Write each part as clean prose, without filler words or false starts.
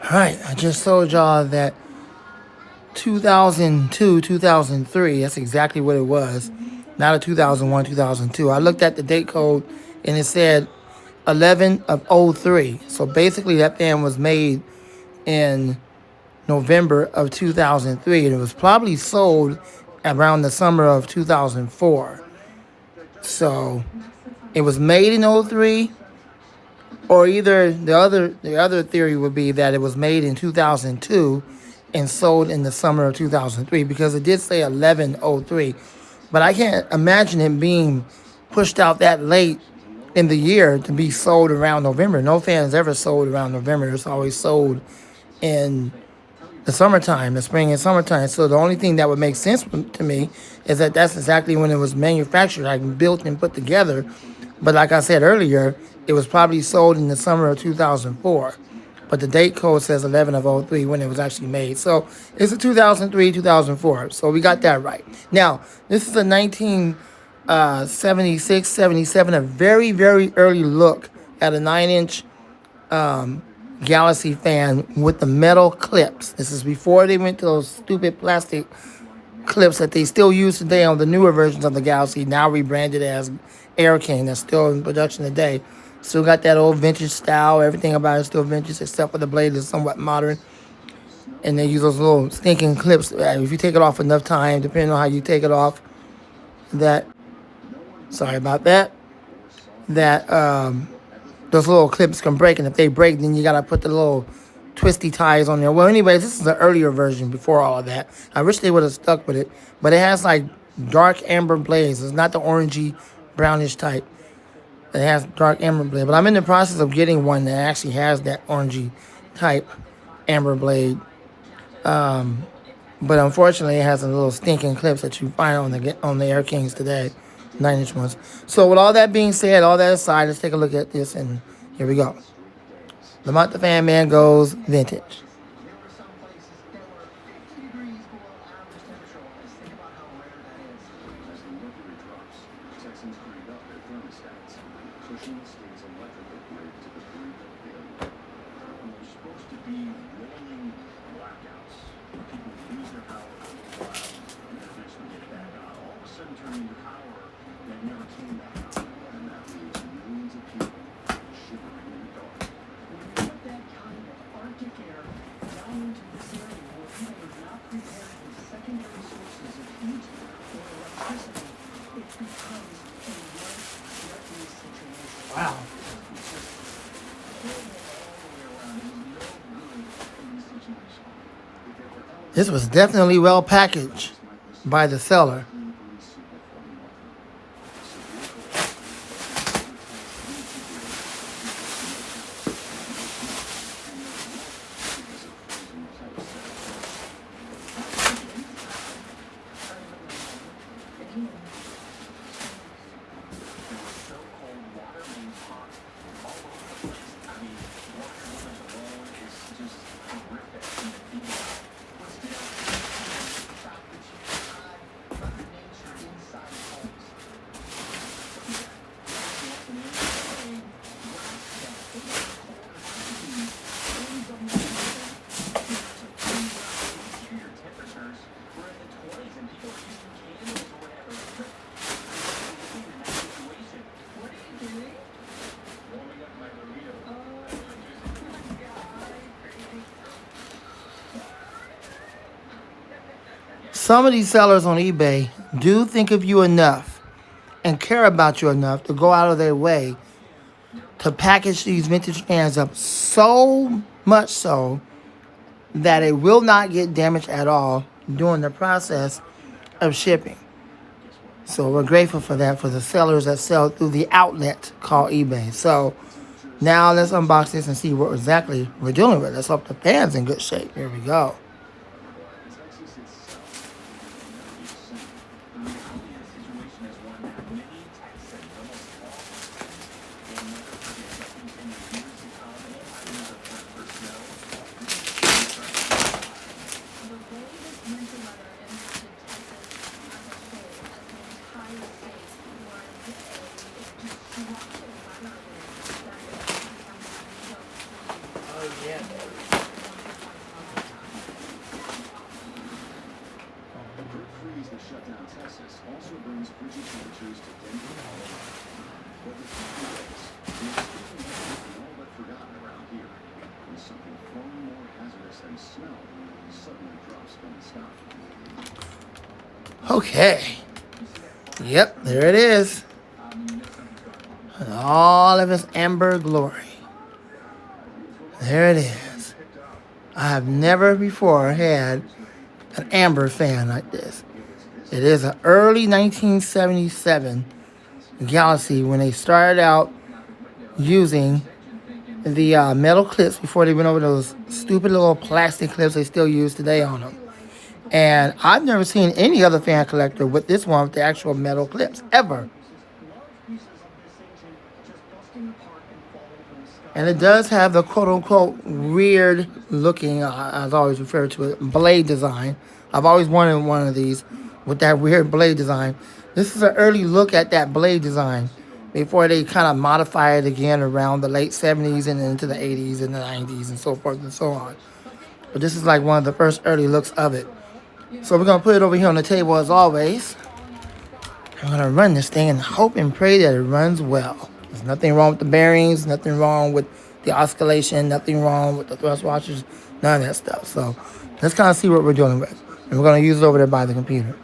All right, I just told y'all that 2002, 2003, that's exactly what it was. Not a 2001, 2002. I looked at the date code and it said 11 of '03. So basically, that fan was made in November of 2003 and it was probably sold around the summer of 2004. So it was made in '03, or either the other theory would be that it was made in 2002 and sold in the summer of 2003 because it did say 11/03, but I can't imagine it being pushed out that late in the year to be sold around November. No fan's ever sold around November. It's always sold in the summertime, the spring and summertime. So the only thing that would make sense to me is that that's exactly when it was manufactured, like built and put together. But like I said earlier, it was probably sold in the summer of 2004. But the date code says 11 of '03 when it was actually made. So it's a 2003, 2004. So we got that right. Now, this is a 1976, 77, a very, very early look at a 9-inch Galaxy fan with the metal clips. This is before they went to those stupid plastic clips that they still use today on the newer versions of the Galaxy, now rebranded as Air King. That's still in production today. Still got that old vintage style. Everything about it is still vintage, except for the blade is somewhat modern. And they use those little stinking clips. If you take it off enough time, depending on how you take it off, that, sorry about that, that those little clips can break, and if they break, then you gotta put the little twisty ties on there. Well, anyways, this is an earlier version before all of that. I wish they would have stuck with it, but it has like dark amber blades. It's not the orangey, brownish type. It has dark amber blade, but I'm in the process of getting one that actually has that orangey type amber blade. But unfortunately, it has a little stinking clips that you find on the Air Kings today, 9-inch ones. So with all that being said, all that aside, let's take a look at this, and here we go. Lamont the Fan Man goes vintage. Wow. This was definitely well packaged by the seller. Some of these sellers on eBay do think of you enough and care about you enough to go out of their way to package these vintage fans up so much so that it will not get damaged at all during the process of shipping. So we're grateful for that, for the sellers that sell through the outlet called eBay. So now let's unbox this and see what exactly we're dealing with. Let's hope the fan's in good shape. Here we go. Oh, yeah. Okay. Yep, there it is. In all of its amber glory. There it is. I have never before had an amber fan like this. It is an early 1977 Galaxy when they started out using the metal clips before they went over those stupid little plastic clips they still use today on them. And I've never seen any other fan collector with this one with the actual metal clips, ever. And it does have the quote-unquote weird looking, as I always refer to it, blade design. I've always wanted one of these with that weird blade design. This is an early look at that blade design before they kind of modify it again around the late 70s and into the 80s and the 90s and so forth and so on. But this is like one of the first early looks of it. So we're going to put it over here on the table as always. I'm going to run this thing and hope and pray that it runs well. There's nothing wrong with the bearings, nothing wrong with the oscillation, nothing wrong with the thrust washers, none of that stuff. So let's kind of see what we're dealing with. And we're going to use it over there by the computer.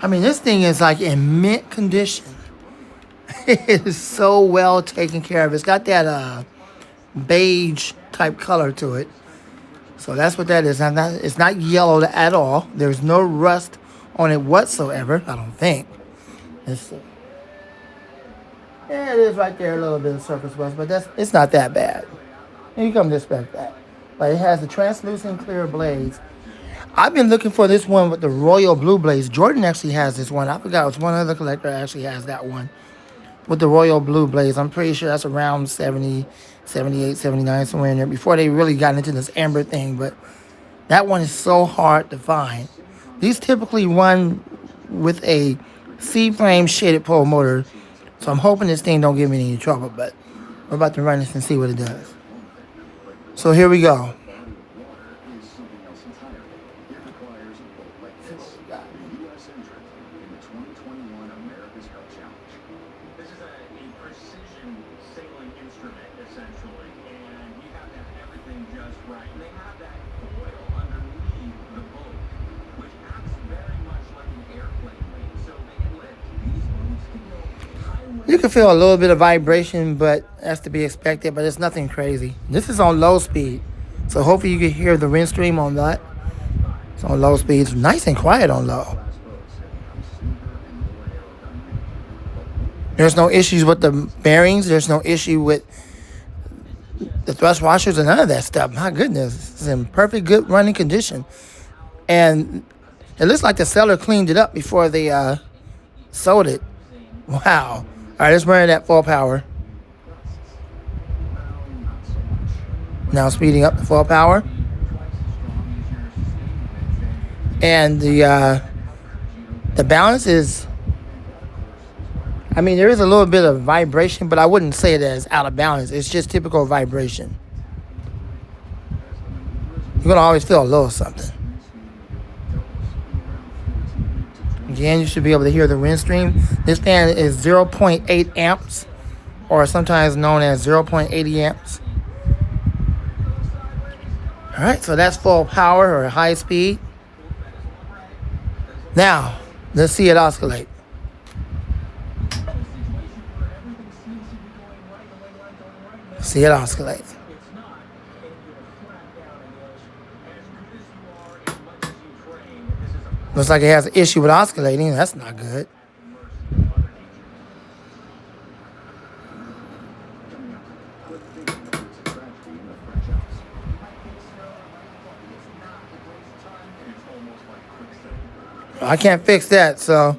I mean, this thing is like in mint condition. It is so well taken care of. It's got that beige type color to it. So that's what that is. It's not yellow at all. There's no rust on it whatsoever, I don't think. Let's see. Yeah, it is right there, a little bit of surface rust, but it's not that bad. You come to expect that. But it has the translucent clear blades. I've been looking for this one with the royal blue blades. Jordan actually has this one. I forgot. It was one other collector actually has that one with the royal blue blades. I'm pretty sure that's around 70, 78, 79, somewhere in there before they really got into this amber thing. But that one is so hard to find. These typically run with a C-frame shaded pole motor. So I'm hoping this thing don't give me any trouble. But we're about to run this and see what it does. So here we go. You can feel a little bit of vibration, but that's to be expected, but it's nothing crazy. This is on low speed, so hopefully you can hear the wind stream on that. It's on low speed. It's nice and quiet on low. There's no issues with the bearings. There's no issue with the thrust washers and none of that stuff. My goodness, it's in perfect good running condition. And it looks like the seller cleaned it up before they sold it. Wow. All right, let's run it at full power. Now speeding up to full power. And the balance is, I mean, there is a little bit of vibration, but I wouldn't say that it's out of balance. It's just typical vibration. You're going to always feel a little something. Again, you should be able to hear the wind stream. This fan is 0.8 amps, or sometimes known as 0.80 amps. All right, so that's full power or high speed. Now, let's see it oscillate. See, it oscillates. Looks like it has an issue with oscillating. That's not good. I can't fix that, so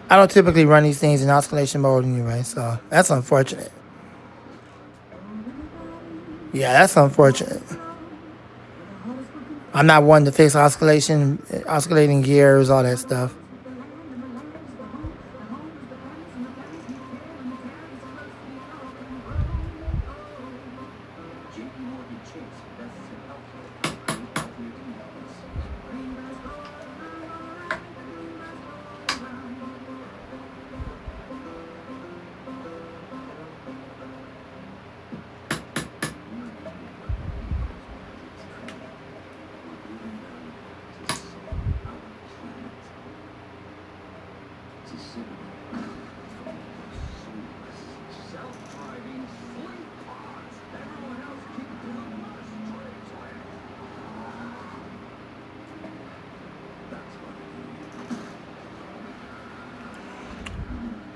I don't typically run these things in oscillation mode anyway, so that's unfortunate. Yeah, that's unfortunate. I'm not one to fix oscillating gears, all that stuff.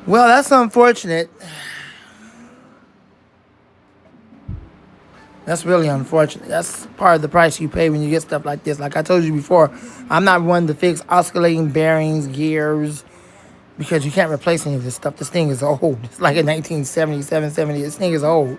Well, that's unfortunate. That's really unfortunate. That's part of the price you pay when you get stuff like this. Like I told you before, I'm not one to fix oscillating bearings, gears, because you can't replace any of this stuff. This thing is old. It's like a 1977, 70. This thing is old.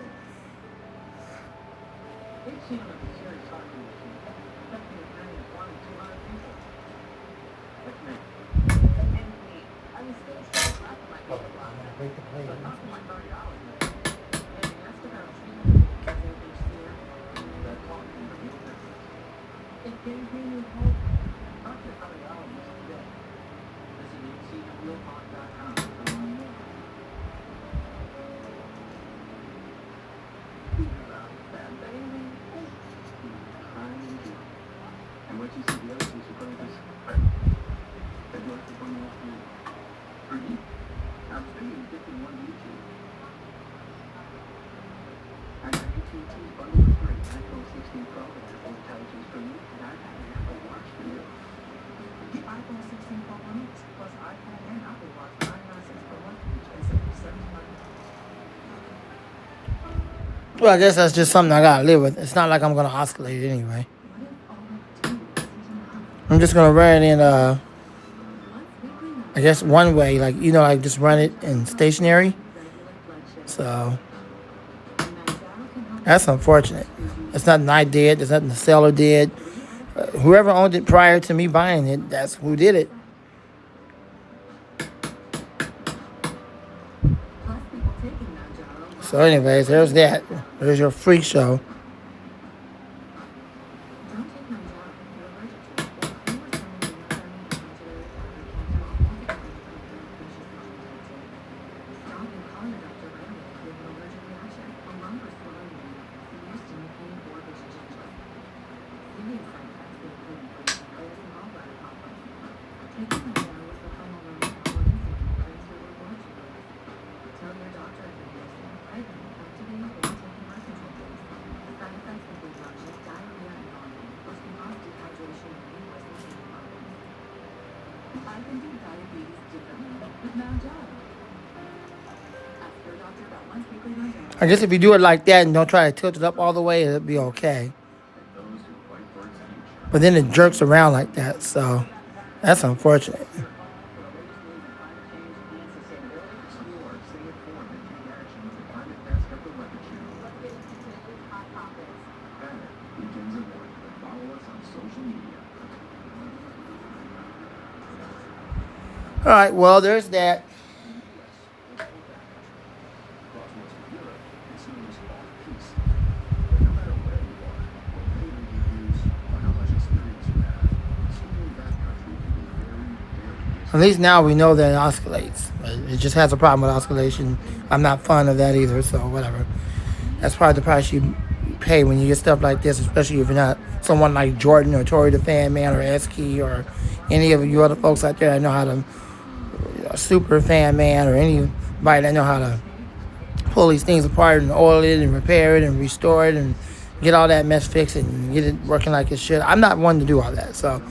Well, I guess that's just something I gotta live with. It's not like I'm gonna oscillate it anyway. I'm just gonna run it in I guess one way, like like just run it in stationary. So that's unfortunate. It's nothing I did. There's nothing the seller did. Whoever owned it prior to me buying it, that's who did it. So anyways, there's that. There's your freak show. I guess if you do it like that and don't try to tilt it up all the way, it'll be okay. But then it jerks around like that, so that's unfortunate. All right, well, there's that. At least now we know that it oscillates. It just has a problem with oscillation. I'm not fond of that either, so whatever. That's probably the price you pay when you get stuff like this, especially if you're not someone like Jordan or Tori the Fan Man or Esky or any of you other folks out there that know how to super fan man or anybody that know how to pull these things apart and oil it and repair it and restore it and get all that mess fixed and get it working like it should. I'm not one to do all that, so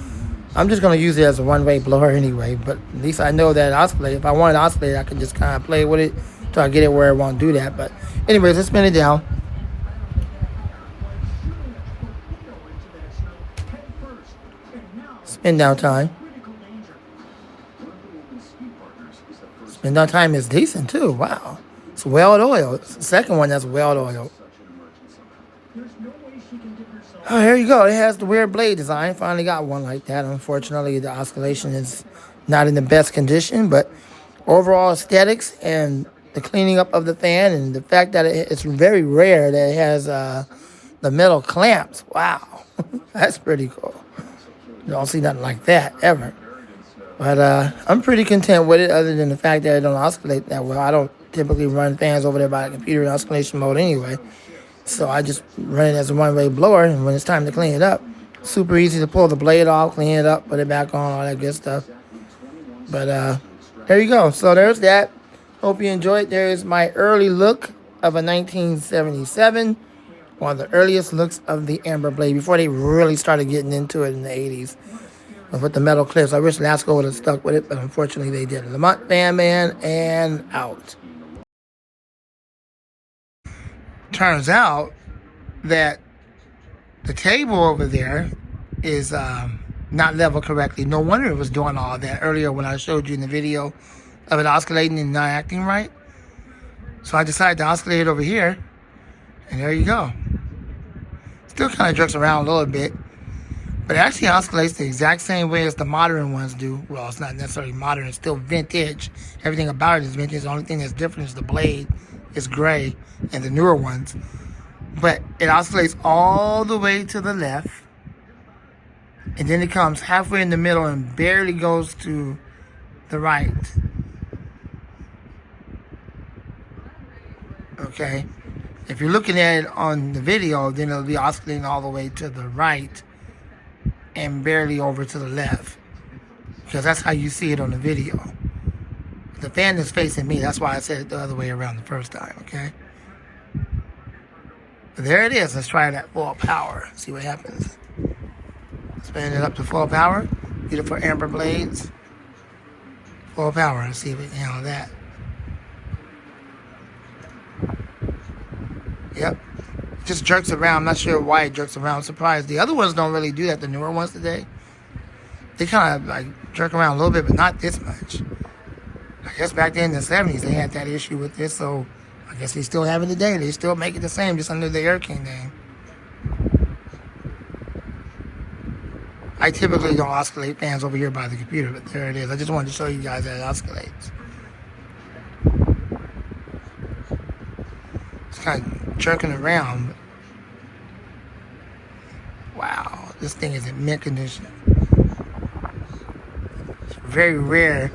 I'm just going to use it as a one-way blower anyway. But at least I know that oscillate. If I want to oscillate, I can just kind of play with it till I get it where it won't do that. But anyways, let's spin it down. Spin down time. Spin down time is decent too. Wow. It's weld oil. It's the second one that's weld oil. Oh, here you go. It has the weird blade design. Finally got one like that. Unfortunately, the oscillation is not in the best condition, but overall aesthetics and the cleaning up of the fan and the fact that it's very rare that it has the metal clamps. Wow. That's pretty cool. You don't see nothing like that ever. But I'm pretty content with it other than the fact that it don't oscillate that well. I don't typically run fans over there by the computer in oscillation mode anyway. So I just run it as a one-way blower, and when it's time to clean it up, super easy to pull the blade off, clean it up, put it back on, all that good stuff. But there you go. So there's that. Hope you enjoyed. There's my early look of a 1977, one of the earliest looks of the Amber blade before they really started getting into it in the 80s. With the metal clips. I wish Lasco would have stuck with it, but unfortunately they didn't. Lamont Fan Man and out. Turns out that the table over there is not leveled correctly. No wonder it was doing all that earlier when I showed you in the video of it oscillating and not acting right. So I decided to oscillate it over here, and there you go. Still kind of jerks around a little bit, but it actually oscillates the exact same way as the modern ones do. Well, it's not necessarily modern, it's still vintage. Everything about it is vintage. The only thing that's different is the blade is gray and the newer ones. But it oscillates all the way to the left, and then it comes halfway in the middle and barely goes to the right. Okay? If you're looking at it on the video, then it'll be oscillating all the way to the right and barely over to the left, because that's how you see it on the video. The fan is facing me. That's why I said it the other way around the first time, okay? But there it is. Let's try that full power. See what happens. Spin it up to full power. Beautiful Amber blades. Full power. Let's see if we can handle that. Yep. Just jerks around. I'm not sure why it jerks around. I'm surprised. The other ones don't really do that. The newer ones today, they kind of like jerk around a little bit, but not this much. I guess back then in the 70s they had that issue with this, so I guess they still have it today. They still make it the same, just under the Air King name. I typically don't oscillate fans over here by the computer, but there it is. I just wanted to show you guys that it oscillates. It's kind of jerking around. Wow, this thing is in mint condition. It's very rare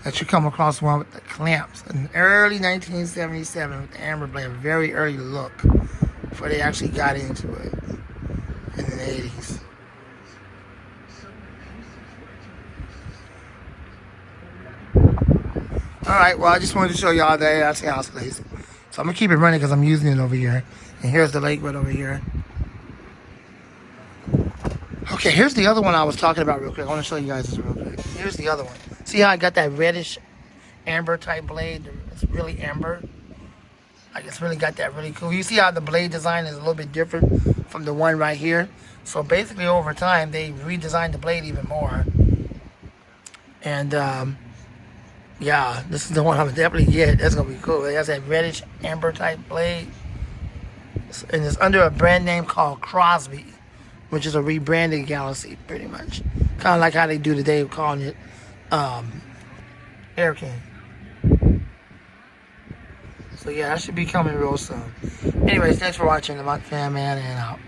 that you come across one with the clamps. In early 1977 with the Amber blade, a very early look before they actually got into it in the 80s. Alright, well I just wanted to show y'all that it actually oscillates. So I'm going to keep it running because I'm using it over here. And here's the Lakewood over here. Okay, here's the other one I was talking about real quick. I want to show you guys this real quick. Here's the other one. See how I got that reddish amber type blade? It's really amber. Like it's really got that really cool. You see how the blade design is a little bit different from the one right here? So basically over time they redesigned the blade even more. And yeah, this is the one I'm gonna definitely get. That's gonna be cool. It has that reddish amber type blade. And it's under a brand name called Crosby, which is a rebranded Galaxy, pretty much. Kind of like how they do today, calling it Air King. So yeah, that should be coming real soon. Anyways, thanks for watching. The Fan Man and out.